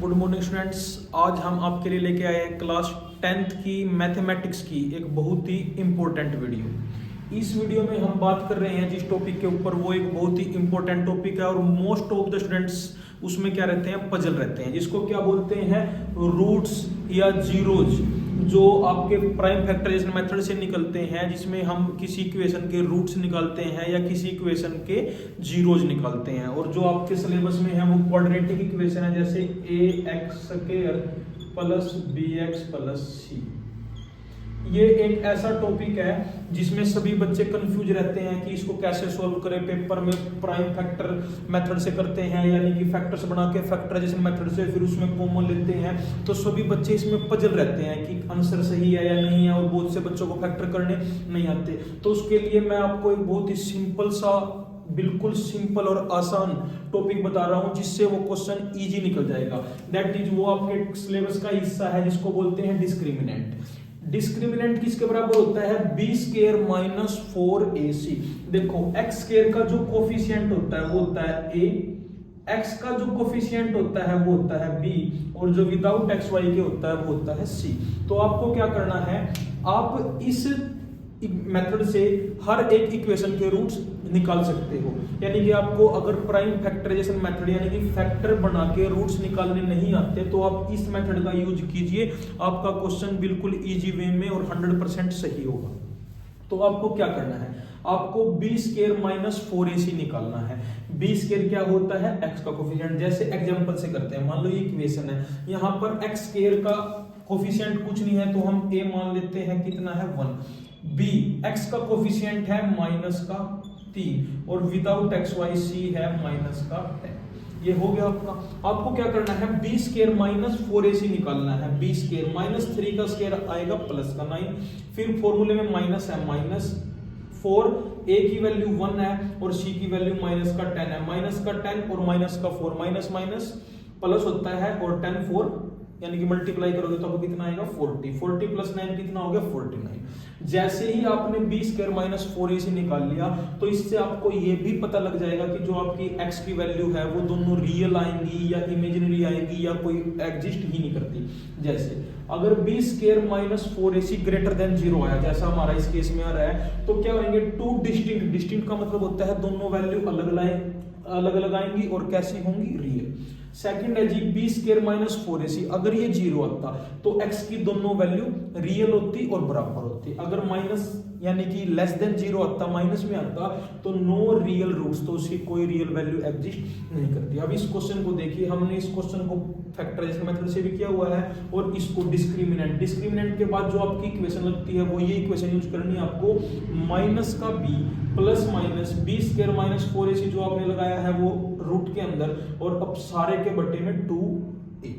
Good morning students. आज हम आपके लिए लेके आए हैं क्लास 10th की मैथमेटिक्स की एक बहुत ही इम्पोर्टेंट वीडियो। इस वीडियो में हम बात कर रहे हैं जिस टॉपिक के ऊपर, वो एक बहुत ही इम्पोर्टेंट टॉपिक है और मोस्ट ऑफ द स्टूडेंट्स उसमें क्या रहते हैं, पजल रहते हैं, जिसको क्या बोलते हैं, रूट्स या जीरोज, जो आपके प्राइम फैक्टराइजेशन मेथड से निकलते हैं, जिसमें हम किसी इक्वेशन के रूट्स निकालते हैं या किसी इक्वेशन के जीरोज निकालते हैं। और जो आपके सिलेबस में है वो क्वाड्रेटिक इक्वेशन है, जैसे ax² plus bx plus c। ये एक ऐसा टॉपिक है जिसमें सभी बच्चे कंफ्यूज रहते हैं कि इसको कैसे सॉल्व करें। पेपर में प्राइम फैक्टर मेथड से करते हैं, यानी कि फैक्टर्स बना के फैक्टराइजेशन मेथड से फिर उसमें कॉमन लेते हैं, तो सभी बच्चे इसमें पजल रहते हैं कि आंसर सही है या नहीं है, और बहुत से बच्चों को फैक्टर करने नहीं आते। तो उसके लिए मैं आपको एक बहुत ही सिंपल सा, बिल्कुल सिंपल और आसान टॉपिक बता रहा हूं, जिससे वो क्वेश्चन इजी निकल जाएगा। दैट इज वो आपके सिलेबस का हिस्सा है जिसको बोलते हैं डिस्क्रिमिनेंट। डिस्क्रिमिनेंट किसके बराबर होता है, b² माइनस 4ac। देखो x² का जो कोफिशिएंट होता है वो होता है a, x का जो कोफिशिएंट होता है वो होता है b, और जो विदाउट xy के होता है वो होता है c। तो आपको क्या करना है, आप इस मेथड से हर एक इक्वेशन के रूट्स निकाल सकते हो। यानी कि आपको अगर प्राइम फैक्टराइजेशन मेथड यानी कि फैक्टर बना के रूट्स निकालने नहीं आते, तो आप इस मेथड का यूज कीजिए, आपका क्वेश्चन बिल्कुल इजी वे में और 100% सही होगा। तो आपको क्या करना है, आपको b² माइनस 4ac निकालना है। b² क्या होता है, x का कोफिशिएंट। जैसे एग्जांपल से करते हैं, मान लो ये इक्वेशन है, यहाँ पर x² का कोफिशिएंट कुछ नहीं है, तो हम a मान लेते हैं, कितना है 1। b x का कोफिशिएंट है माइनस का 3, और विदाउट xy c है माइनस का 10। ये हो गया आपका। आपको क्या करना है, b² माइनस 4ac निकालना है। b² माइनस 3 का स्क्वायर आएगा प्लस का 9, फिर फॉर्मूले में माइनस है, माइनस 4, a की वैल्यू 1 है और c की वैल्यू माइनस का 10 है। माइनस का 10 और माइनस का 4, माइनस माइनस प्लस होता है, और 10 4 यानी कि मल्टीप्लाई करोगे तो आपको कितना आएगा 40। 40 प्लस 9 कितना हो गया 49। जैसे ही आपने b² माइनस 4ac निकाल लिया, तो इससे आपको ये भी पता लग जाएगा कि जो आपकी x की वैल्यू है वो दोनों रियल आएंगी या इमेजिनरी आएंगी या कोई एग्जिस्ट ही नहीं करती। जैसे अगर b² minus 4ac greater than 0 आया, जैसा हमारा इस केस में आ रहा है, तो क्या होंगे, टू डिस्टिंक्ट। डिस्टिंक्ट का मतलब होता है दोनों वैल्यू अलग अलग आएंगी और कैसी होंगी, रियल। सेकंड है जी b² माइनस 4ac, अगर ये 0 आता तो x की दोनों वैल्यू रियल होती और बराबर होती। अगर माइनस यानी कि लेस देन 0 आता, माइनस में आता, तो नो रियल रूट्स, तो उसकी कोई रियल वैल्यू एग्जिस्ट नहीं करती। अब इस क्वेश्चन को देखिए, हमने इस क्वेश्चन को फैक्टराइजेशन मेथड से भी किया हुआ है, और इसको डिस्क्रिमिनेंट। डिस्क्रिमिनेंट के बाद जो आपकी इक्वेशन लगती है वो ये इक्वेशन यूज करनी है आपको, माइनस का b plus minus b² minus 4ac जो आपने लगाया है वो रूट के अंदर, और अब सारे के बटे में 2a।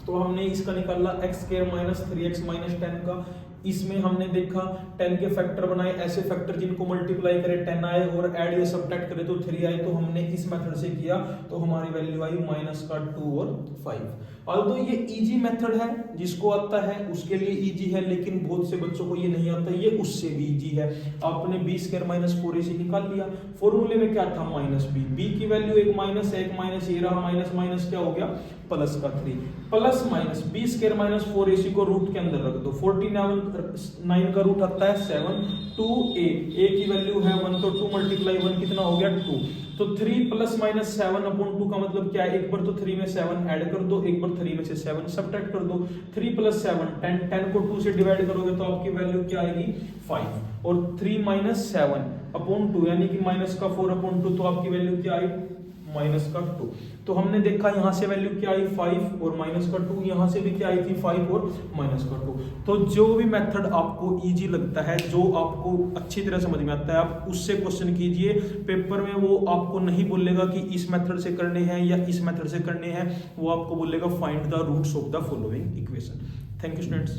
तो हमने इसका निकाला x² माइनस 3x माइनस 10 का। इसमें हमने देखा 10 के फैक्टर बनाए, ऐसे फैक्टर जिनको मल्टीप्लाई करे 10 आए और ऐड या सब्ट्रैक्ट करे तो 3 आए। तो हमने इस मेथड से किया तो हमारी वैल्यू आई माइनस का 2 और 5। ऑल्दो ये इजी मेथड है, जिसको आता है उसके लिए इजी है, लेकिन बहुत से बच्चों को ये नहीं आता, ये उससे भी इजी है। आपने b² माइनस 4ac निकाल लिया, फॉर्मूले में क्या था, माइनस b की वैल्यू एक माइनस है, एक माइनस ये रहा, माइनस माइनस क्या हो गया, प्लस का 3, plus minus b² minus 4ac को रूट के अंदर रख दो। 49 का रूट आता है 7, 2a, a की वैल्यू है 1, तो 2 मल्टीप्लाई 1 कितना हो गया 2। तो 3 प्लस माइनस 7 अपॉन 2 का मतलब क्या है, एक बार तो 3 में 7 ऐड कर दो, एक बार 3 में से 7 सब्ट्रैक्ट कर दो। 3 प्लस 7 10, 10 को 2 से डिवाइड करोगे तो आपकी वैल्यू क्या आएगी 5, और 3 माइनस 7 अपॉन 2 यानी कि माइनस का 4 अपॉन 2, तो आपकी वैल्यू क्या आई माइनस का 2। तो हमने देखा यहां से वैल्यू क्या आई 5 और माइनस का 2, यहां से भी क्या आई थी 5 और माइनस का 2। तो जो भी मेथड आपको इजी लगता है, जो आपको अच्छी तरह समझ में आता है, आप उससे क्वेश्चन कीजिए। पेपर में वो आपको नहीं बोलेगा कि इस मेथड से करने हैं या इस मेथड से करने हैं, वो आपको बोलेगा find the roots of the following equation. Thank you students.